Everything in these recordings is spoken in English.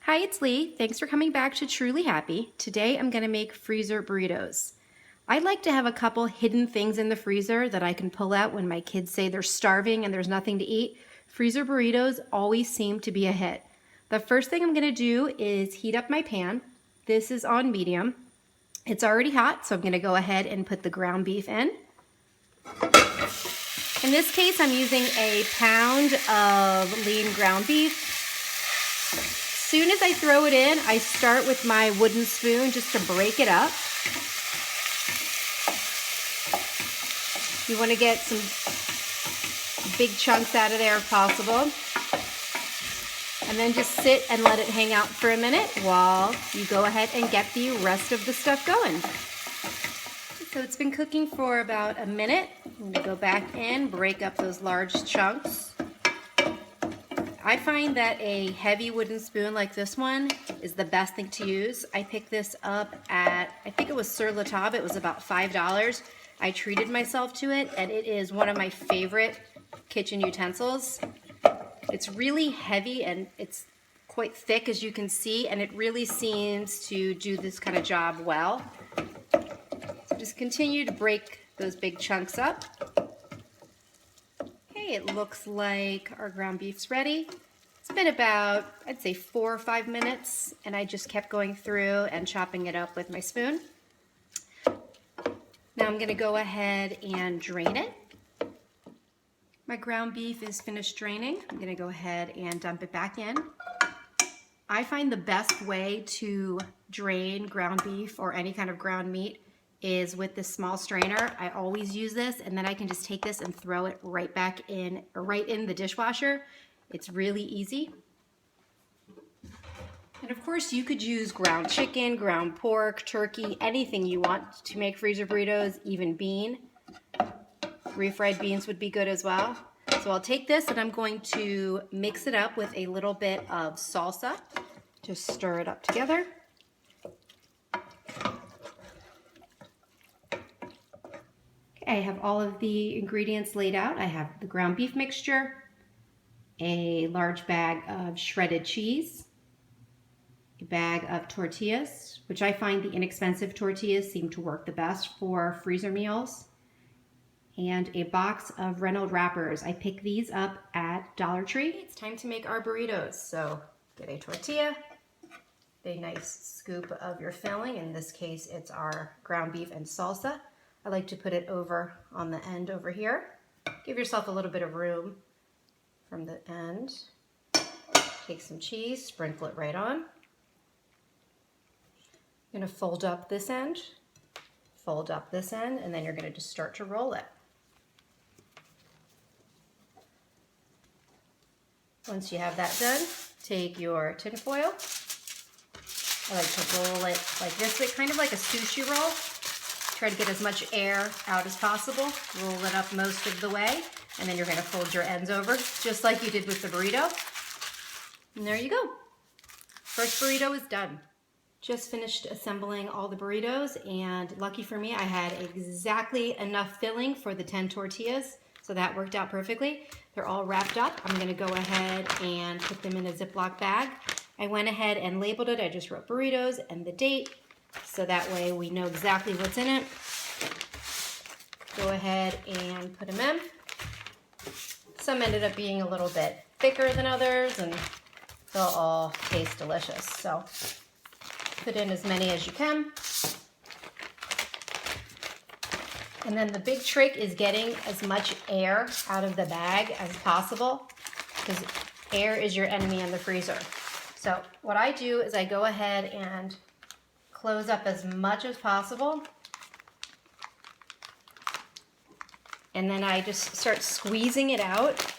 Hi, it's Leigh. Thanks for coming back to True Leigh Happy. Today I'm going to make freezer burritos. I like to have a couple hidden things in the freezer that I can pull out when my kids say they're starving and there's nothing to eat. Freezer burritos always seem to be a hit. The first thing I'm going to do is heat up my pan. This is on medium. It's already hot, so I'm going to go ahead and put the ground beef in. In this case, I'm using a pound of lean ground beef. As soon as I throw it in, I start with my wooden spoon just to break it up. You want to get some big chunks out of there if possible. And then just sit and let it hang out for a minute while you go ahead and get the rest of the stuff going. So it's been cooking for about a minute. I'm going to go back in, break up those large chunks. I find that a heavy wooden spoon like this one is the best thing to use. I picked this up at, I think it was Sur La Table. It was about $5. I treated myself to it, and it is one of my favorite kitchen utensils. It's really heavy and it's quite thick, as you can see, and it really seems to do this kind of job well. So just continue to break those big chunks up. It looks like our ground beef's ready. It's been about, I'd say 4 or 5 minutes, and I just kept going through and chopping it up with my spoon. Now I'm gonna go ahead and drain it. My ground beef is finished draining. I'm gonna go ahead and dump it back in. I find the best way to drain ground beef or any kind of ground meat is with this small strainer. I always use this, and then I can just take this and throw it right back in, or right in the dishwasher. It's really easy. And of course you could use ground chicken, ground pork, turkey, anything you want to make freezer burritos, even bean. Refried beans would be good as well. So I'll take this and I'm going to mix it up with a little bit of salsa. Just stir it up together. I have all of the ingredients laid out. I have the ground beef mixture, a large bag of shredded cheese, a bag of tortillas, which I find the inexpensive tortillas seem to work the best for freezer meals, and a box of Reynolds wrappers. I pick these up at Dollar Tree. It's time to make our burritos. So get a tortilla, a nice scoop of your filling. In this case, it's our ground beef and salsa. I like to put it over on the end over here. Give yourself a little bit of room from the end. Take some cheese, sprinkle it right on. You're gonna fold up this end, and then you're gonna just start to roll it. Once you have that done, take your tin foil. I like to roll it like this way, kind of like a sushi roll. Try to get as much air out as possible. Roll it up most of the way, and then you're gonna fold your ends over, just like you did with the burrito. And there you go. First burrito is done. Just finished assembling all the burritos, and lucky for me, I had exactly enough filling for the 10 tortillas, so that worked out perfectly. They're all wrapped up. I'm gonna go ahead and put them in a Ziploc bag. I went ahead and labeled it. I just wrote burritos and the date, so that way we know exactly what's in it. Go ahead and put them in. Some ended up being a little bit thicker than others, and they'll all taste delicious. So put in as many as you can. And then the big trick is getting as much air out of the bag as possible, because air is your enemy in the freezer. So what I do is I go ahead and close up as much as possible, and then I just start squeezing it out.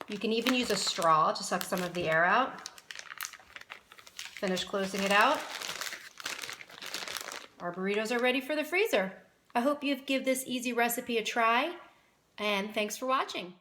You can even use a straw to suck some of the air out. Finish closing it out. Our burritos are ready for the freezer. I hope you give this easy recipe a try, and thanks for watching.